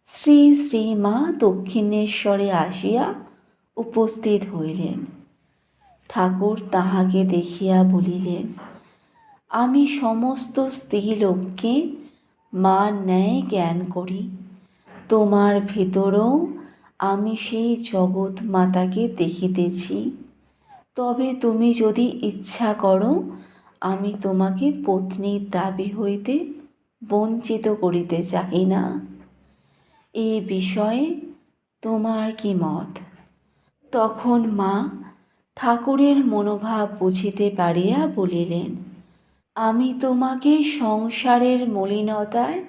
শ্রী শ্রী মা দক্ষিণেশ্বরে আসিয়া উপস্থিত হইলেন। ঠাকুর তাহাকে দেখিয়া বলিলেন, আমি সমস্ত স্ত্রীলোককে মার ন্যায় জ্ঞান করি। তোমার ভিতরেও আমি সেই জগৎ মাতাকে দেখিতেছি। তবে তুমি যদি ইচ্ছা করো, আমি তোমাকে পত্নীর দাবি হইতে বঞ্চিত করিতে চাহি না। এ বিষয়ে তোমার কি মত? তখন মা ঠাকুরের মনোভাব বুঝিতে পারিয়া বলিলেন, আমি তোমাকে সংসারের মলিনতায়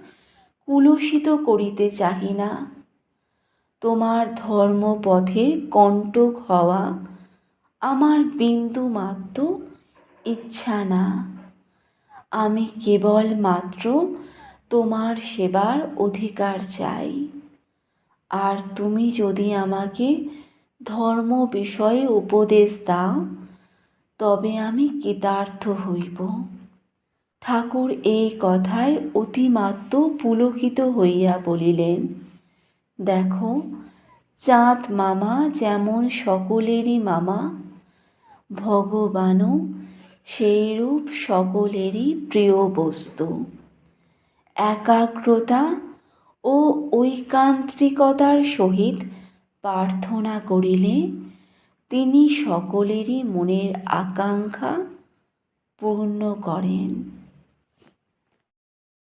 কুলুষিত করিতে চাহি না। তোমার ধর্মপথের কণ্টক হওয়া আমার বিন্দুমাত্র ইচ্ছা না। আমি কেবলমাত্র তোমার সেবার অধিকার চাই। আর তুমি যদি আমাকে ধর্ম বিষয়ে উপদেশ দাও, তবে আমি কৃতার্থ হইব। ঠাকুর এই কথায় অতিমাত্র পুলকিত হইয়া বলিলেন, দেখো, চাঁদ মামা যেমন সকলেরই মামা, ভগবানও সেইরূপ সকলেরই প্রিয় বস্তু। একাগ্রতা ও ঐকান্তিকতার সহিত প্রার্থনা করিলে তিনি সকলেরই মনের আকাঙ্ক্ষা পূর্ণ করেন।